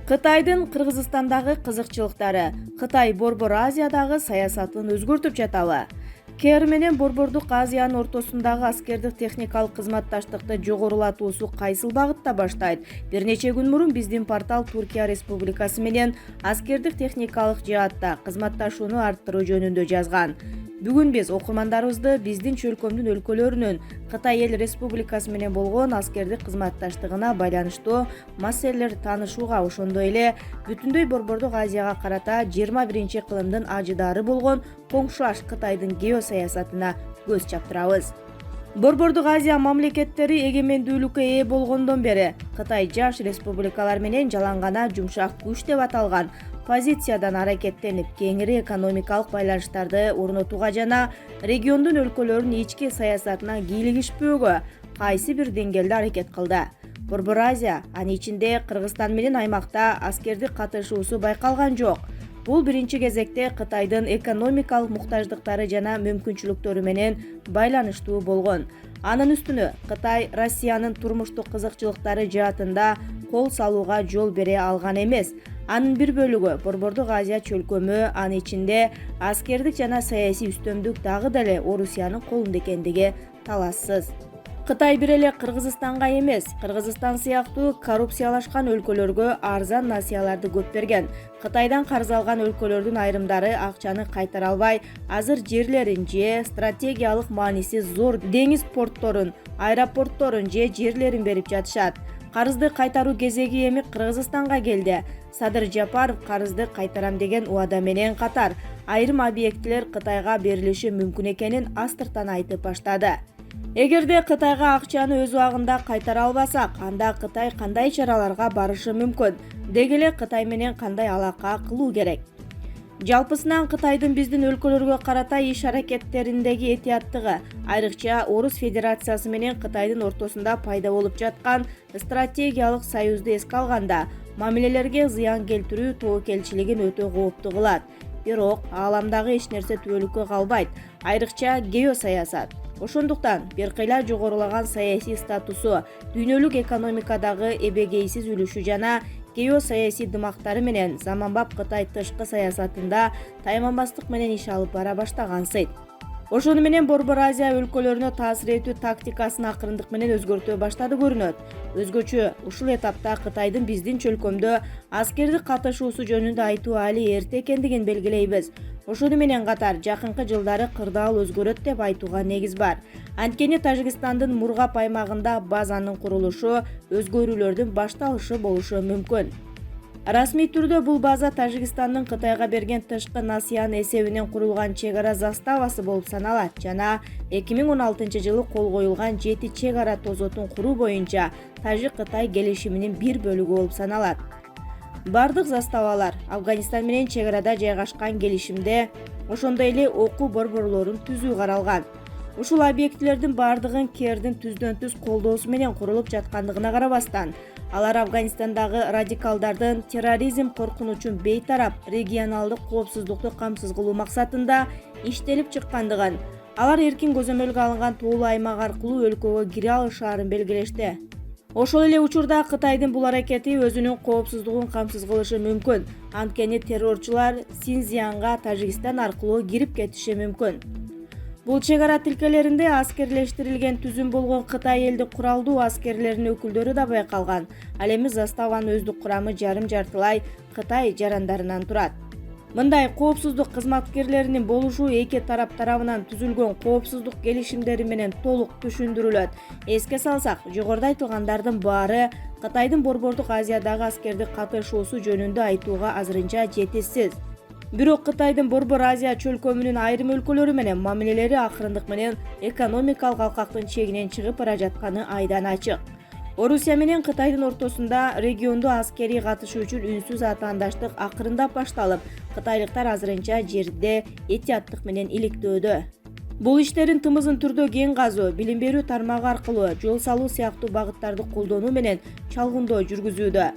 Кытайдын Кыргызстандагы кызыкчылыктары. Кытай Борбор Азиядагы саясатын өзгөртүп жатабы? КР менен Борбордук Азиянын ортосундагы аскердик техникалык кызматташтыкты жогорулатуусу кайсыл багытта баштайт? Бир нече күн мурун биздин портал Түркия Республикасы менен аскердик техникалык жаатта кызматташууну арттыруу жөнүндө жазган. Бүгүн биз окурмандарыбызды биздин чөлкөмдүн өлкөлөрүнүн Кытай эл республикасы менен болгон аскердик кызматташтыгына байланыштуу маселелерди таанышууга, ошондой эле бүтүндөй Борбордук Азияга карата 21-кылымдын ажыдаары болгон коңшулаш Кытайдын геосаясатына көз чаптырабыз. Борбордук Азия мамлекеттери эгемендүүлүккө ээ болгондон бери Кытай жаш республикалар менен жалаң жумшак күч деп аталган позициядан аракеттенип, кеңири экономикалык байланыштарды орнотууга жана региондун өлкөлөрүнүн ички саясатына кийлигишпөөгө кайсы бир деңгээлде аракет кылды. Борбор Азия, анын ичинде Кыргызстан менен аймакта аскердик катышуусу байкалган жок. Бул биринчи кезекте Кытайдын экономикалык муктаждыктары жана мүмкүнчүлүктөрү менен байланыштуу болгон. Анын үстүнө Кытай Россиянын турмуштук кызыкчылыктары жаатында кол салууга жол бере алган эмес. Анын бир бөлүгү Борбордук Азия чөлкөмү, анын ичинде аскердик жана саясий үстөмдүк дагы деле Орусиянын колунда экендиги талассыз. Кытай бир эле Кыргызстанга эмес, Кыргызстан сыяктуу коррупциялашкан өлкөлөргө арзан насыяларды көп берген. Кытайдан карыз алган өлкөлөрдүн айрымдары акчаны кайтара албай, азыр жерлерин же стратегиялык мааниси зор деңиз портторун, аэропортторун же жерлерин берип жатышат. Карызды кайтаруу кезеги эми Кыргызстанга келди. Садыр Жапаров карызды кайтарам деген убада менен катар айрым объектилер Кытайга берилиши мүмкүн экенин астыртан айтып баштады. Эгерде Кытайга акчаны өз убагында кайтара албасак, анда Кытай кандай чараларга барышы мүмкүн? Деги эле Кытай менен кандай алака кылуу керек? Жалпысынан Кытайдын биздин өлкөлөргө карата иш-аракеттериндеги этияттыгы, айрыкча Орус Федерациясы менен Кытайдын ортосунда пайда болуп жаткан стратегиялык союзду эске алганда, мамилелерге зыян келтирүү тобокелчилигин өтө кооптуу кылат. Бирок ааламдагы эч нерсе түбөлүккө калбайт, айрыкча геосаясат. Ошондуктан бир кыйла жогорулаган саясий статусу, дүйнөлүк экономикадагы эбегейсиз үлүшү жана геосаясий дымактары менен заманбап Кытай тышкы саясатында тайманбастык менен иш алып бара баштагансыйт. Ошону менен Борбор Азия өлкөлөрүнө таасир этүү тактикасын акырындык менен өзгөртө баштады көрүнөт. Өзгөчө ушул этапта Кытайдын биздин чөлкөмдө аскердик катышуусу жөнүндө айтуу али эрте экендигин белгилейбиз. Ошону менен катар жакынкы жылдары кырдаал өзгөрөт деп айтууга негиз бар. Анткени Тажикстандын Мургап аймагында базанын курулушу, өзгөрүүлөрдүн башталышы болушу мүмкүн. Расмий түрдө бул база Тажикстандын Кытайга берген тышкы насыянын эсебинен курулган чек ара заставасы болуп саналат жана 2016-жылы кол коюлган 7 чек ара тозотун куруу боюнча Тажик-Кытай келишиминин бир бөлүгү болуп саналат. Бардык заставалар Афганистан менен чек арада жайгашкан келишимде, ошондой эле окуу борборлорун түзүү каралган. Ушул объектилердин бардыгын КРдин түздөн-түз колдоосу менен курулуп жаткандыгына карабастан, алар Афганистандагы радикалдардын терроризм коркунучун бейтарап регионалдык коопсуздукту камсыз кылуу максатында иштелип чыккандыгын, алар эркин көзөмөлгө алынган тоолуу аймак аркылуу өлкөгө кире алышаарын белгилешти. Ошол эле учурда Кытайдын бул аракети өзүнүн коопсуздугун камсыз кылышы мүмкүн. Анткени террорчулар Синьцзянга Тажикстан аркылуу кирип кетиши мүмкүн. Бул чек ара тилкелеринде аскерлештирилген түзүм болгон Кытай элдик куралдуу аскерлеринин өкүлдөрү да байкалган. Ал эми заставанын өздүк курамы жарым-жартылай Кытай жарандарынан турат. Мындай коопсуздук кызматкерлеринин болушу эки тарап тарабынан түзүлгөн коопсуздук келишимдери менен толук түшүндүрүлөт. Эске салсак, жогоруда айтылгандардын баары Кытайдын Борбордук Азиядагы аскердик катышуусу жөнүндө айтууга азырынча жетишсиз. Бирок Кытайдын Борбор Азия чөлкөмүнүн айрым өлкөлөрү менен мамилелери акырындык менен экономикалык алкактын чегинен чыгып бара жатканы айдан ачык. Орусия менен Кытайдын ортосунда региондо аскерий катышуу үчүн үнсүз атаандаштык акырындап башталып, кытайлыктар азырынча жерде этияттык менен иликтөөдө. Бул иштерин тымызын түрдө кен казуу, билим берүү тармагы аркылуу жол салуу сыяктуу багыттарды колдонуу менен чалгындоо жүргүзүүдө.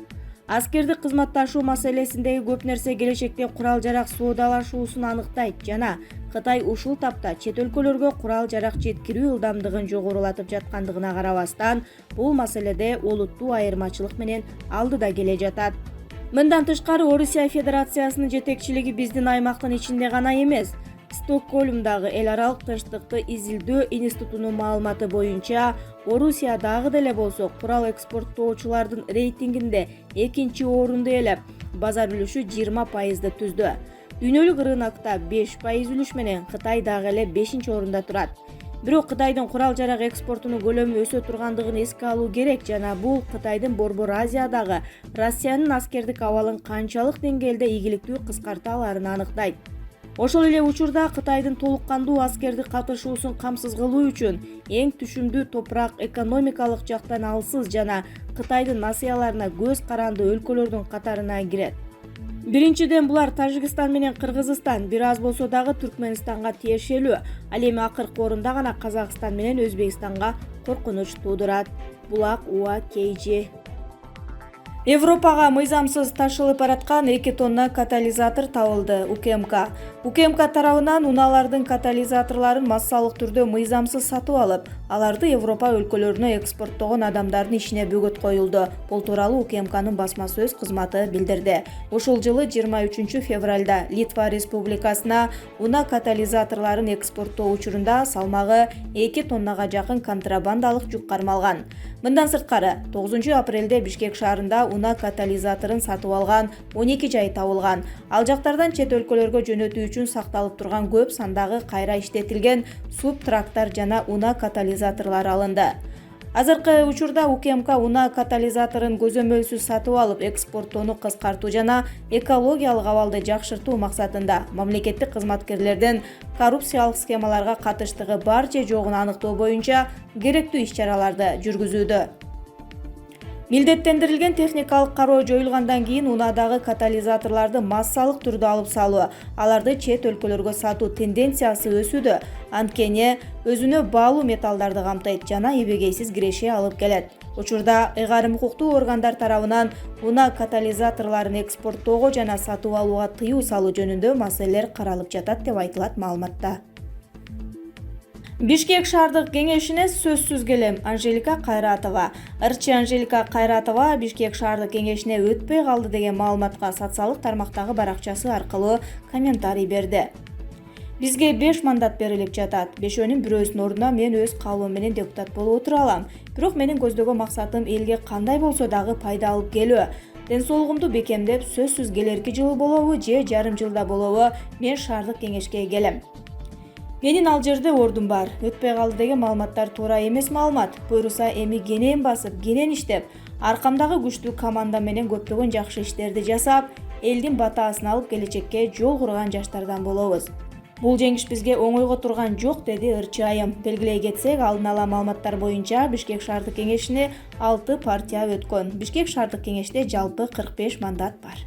Аскердик кызматташуу маселесиндеги көп нерсе келечекте курал-жарак соодалашуусун аныктайт жана Кытай ушул тапта чет өлкөлөргө курал-жарак жеткирүү ылдамдыгын жогорулатып жаткандыгына карабастан, бул маселеде олуттуу айырмачылык менен алдыда келе жатат. Мындан тышкары, Орусия Федерациясынын жетекчилиги биздин аймактын ичинде гана эмес, Стокгольмдагы эл аралык тынчтыкты изилдөө институтунун маалыматы боюнча, Орусия дагы деле болсо курал экспорттоочулардын рейтингинде 2-орунду ээлеп, базар үлүшү 20%ды түздү. Дүйнөлүк рынокто 5% үлүш менен Кытай дагы эле 5-орунда турат. Бирок Кытайдын курал-жарак экспортунун көлөмү өсө тургандыгын эске алуу керек жана бул Кытайдын Борбор Азиядагы Россиянын аскердик абалын канчалык деңгээлде ийгиликтүү кыскарта аларын аныктайт. Ошол эле учурда Кытайдын толук кандуу аскердик катышуусун камсыз кылуу үчүн эң түшүмдүү топурак экономикалык жактан алсыз жана Кытайдын насыяларына көз каранды өлкөлөрдүн катарына кирет. Биринчиден, булар Тажикстан менен Кыргызстан, бир аз болсо дагы Түркменистанга тиешелүү. Ал эми акыркы орунда гана Казакстан менен Өзбекстанга коркунуч туудурат. Булак Уа Кейжи. Европага мыйзамсыз ташылып бараткан 2 тонна катализатор табылды. УКМК тарабынан унаалардын катализаторлорун массалык түрдө мыйзамсыз сатып алып, аларды Европа өлкөлөрүнө экспорттогон адамдардын ишине бөгөт коюлду. Бул тууралуу УКМКнын басма сөз кызматы билдирди. Ушул жылы 23 февралда Литва Республикасына унаа катализаторлорун экспорттоо учурунда салмагы 2 тоннага жакын контрабандалык жүк кармалган. Мындан сырткары, 9 апрелде Бишкек шаарында унаа катализаторун сатып алган 12 жай табылган. Ал жактардан чет өлкөлөргө жөнөтүү үчүн сакталып турган көп сандагы кайра иштетилген субтрактар жана унаа катализаторлору алынды. Азыркы учурда УКМК унаа катализаторун көзөмөлсүз сатып алып, экспорттоону кыскартуу жана экологиялык абалды жакшыртуу максатында мамлекеттик кызматкерлердин коррупциялык схемаларга катыштыгы бар же жогун аныктоо боюнча керектүү иш-чараларды жүргүзүүдө. Милдеттендирилген техникалык кароо жоюлгандан кийин унаадагы катализаторлорду массалык түрдө алып салуу, аларды чет өлкөлөргө сатуу тенденциясы өсүүдө. Анткени өзүнө баалуу металлдарды камтыйт жана эбегейсиз киреше алып келет. Учурда ыйгарым укуктуу органдар тарабынан унаа катализаторлорун экспорттоого жана сатып алууга тыюу салуу жөнүндө маселелер каралып жатат деп айтылат маалыматта. Бишкек шаардык кеңешине сөзсүз келем Анжелика Кайратова. Ырчы Анжелика Кайратова Бишкек шаардык кеңешине өтпөй калды деген маалыматка социалдык тармактагы баракчасы аркылуу комментарий берди. Бизге 5 мандат берилип жатат. 5-өнүн бирөөсүнүн ордуна мен өз каалоом менен депутат болуп отура алам. Бирок менин көздөгөн максатым элге кандай болсо дагы пайда алып келүү. Ден соолугумду бекемдеп, сөзсүз келерки жылы болобу же жарым жылда болобу мен шаардык кеңешке келем. Менин ал жерде ордум бар. Өтпөй калды деген маалыматтар туура эмес маалымат. Буйруса эми кенен басып, кенен иштеп, аркамдагы күчтүү команда менен көптөгөн жакшы иштерди жасап, элдин батаасын алып келечекке жол курган жаштардан болобуз. Бул жеңиш бизге оңойго турган жок, деди Ырчы айым. Белгилей кетсек, алдын ала маалыматтар боюнча Бишкек шаардык кеңешине 6 партия өткөн. Бишкек шаардык кеңеште жалпы 45 мандат бар.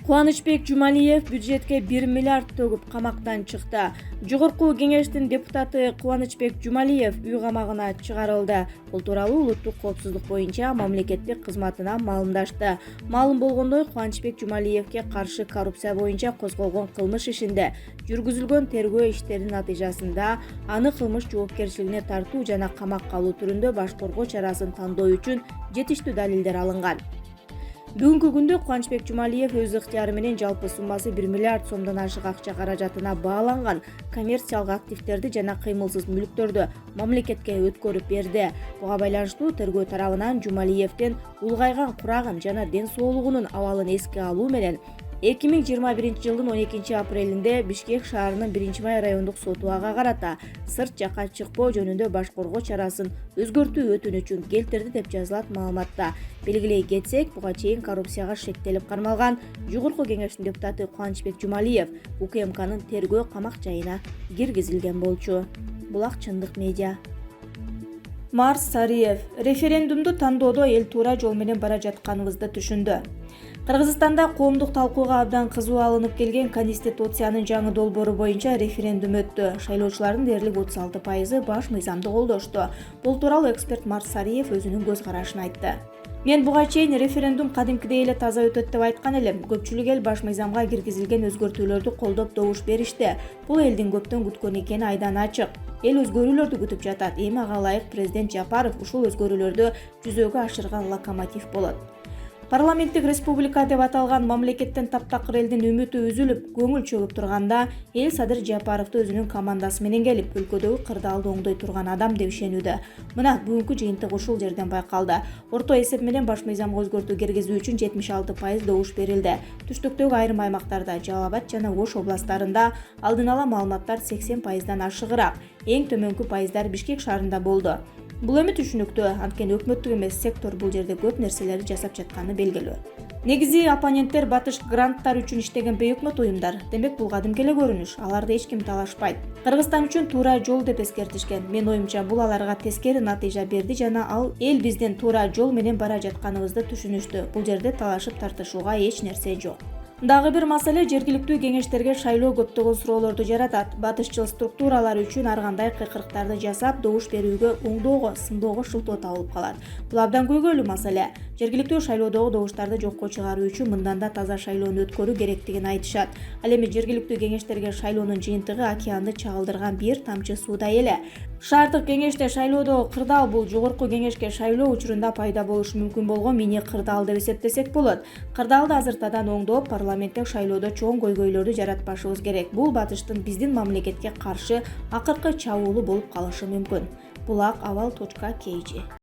Кубанычбек Жумалиев бюджетке 1 миллиард төгүп камактан чыкты. Жогорку кеңештин депутаты Кубанычбек Жумалиев үй камагына чыгарылды. Бул тууралуу улуттук коопсуздук боюнча мамлекеттик кызматынан маалымдашты. Маалым болгондой, Кубанычбек Жумалиевке каршы коррупция боюнча козголгон кылмыш ишинде жүргүзүлгөн тергөө иштеринин натыйжасында аны кылмыш жоопкерчилигине тартуу жана камакка алуу түрүндө баш коргоо чарасын тандоо үчүн жетиштүү далилдер алынган. Бүгүнкү күндө Кубанычбек Жумалиев өз ыктыяры менен жалпы суммасы 1 миллиард сомдон ашык акча каражатына бааланган коммерциялык активдерди жана кыймылсыз мүлктөрдү мамлекетке өткөрүп берди. Буга байланыштуу тергөө тарабынан Жумалиевдин улгайган курагын жана ден соолугунун абалын эске алуу менен 2021 жылдын 12 апрелинде Бишкек шаарынын 1-май райондук соту ага карата сырт жакка чыкпоо жөнүндө баш коргоо чарасын өзгөртүү өтүнүчүн келтирди деп жазылат маалыматта. Белгилей кетсек, буга чейин коррупцияга шектелип кармалган жогорку кеңештин депутаты Кубанычбек Жумалиев УКМКнын тергөө камак жайына киргизилген болчу. Булак чындык медиа. Марс Сариев референдумду тандоодо эл туура жол менен бара жатканыбызды түшүндү. Кыргызстанда коомдук талкууга абдан кызуу алынып келген Конституциянын жаңы долбоору боюнча референдум өттү. Шайлоочулардын дээрлик 36% баш мыйзамды колдошту. Бул тууралуу эксперт Марс Сариев өзүнүн көз карашын айтты. Мен буга чейин референдум кадимкидей эле таза өтөт деп айткан элем. Көпчүлүк эл баш мыйзамга киргизилген өзгөртүүлөрдү колдоп добуш беришти. Бул элдин көптөн күткөн экени айдан ачык. Эл өзгөрүүлөрдү күтүп жатат. Эми ага ылайык президент Жапаров ушул өзгөрүүлөрдү жүзөгө ашырган локомотив болот. Парламенттик республика деп аталган мамлекеттен таптакыр элдин үмүтү үзүлүп, көңүл чөгүп турганда, эл Садыр Жапаровду өзүнүн командасы менен келип, өлкөдөгү кырдаалды оңдой турган адам деп ишенүүдө. Мына бүгүнкү жыйынтык ушул жерден байкалды. Орто эсеп менен баш мыйзамга өзгөртүү киргизүү үчүн 76% добуш берилди. Түштүктөгү айрым аймактарда, Жалал Абад жана Ош областарында алдын ала маалыматтар 80%дан ашыгыраак, эң төмөнкү пайыздар Бишкек шаарында болду. Бул эми түшүнүктүү, анткени өкмөттүк эмес сектор бул жерде көп нерселерди жасап жатканы белгилүү. Негизи оппоненттер батыш гранттар үчүн иштеген бейөкмөт уюмдар. Демек бул кадимки эле көрүнүш, аларды эч ким талашпайт. Кыргызстан үчүн туура жол деп эскертишкен. Мен оюмча бул аларга тескери натыйжа берди жана ал эл биздин туура жол менен бара жатканыбызды түшүнүштү. Бул жерде талашып тартышууга эч нерсе жок. Дагы бир маселе жергиликтүү кеңештерге шайлоо көптөгөн суроолорду жаратат. Батышчыл структуралар үчүн ар кандай кыйкырыктарды жасап, добуш берүүгө оңдоого, сындоого шылтоо табылып калат. Бул абдан көйгөйлүү маселе. Жергиликтүү шайлоодогу добуштарды жокко чыгаруу үчүн мындан да таза шайлоону өткөрүү керектигин айтышат. Ал эми жергиликтүү кеңештерге шайлоонун жыйынтыгы океанды чагылдырган бир тамчы суудай эле. Шаардык кеңеште шайлоодогу кырдаал бул жогорку кеңешке шайлоо учурунда пайда болушу мүмкүн болгон мини кырдаал деп эсептесек болот. Кырдаалды азыртадан оңдоп, парламенттик шайлоодо чоң көйгөйлөрдү жаратпашыбыз керек. Бул батыштын биздин мамлекетке каршы акыркы чабуулу болуп калышы мүмкүн. Булак Авал.kg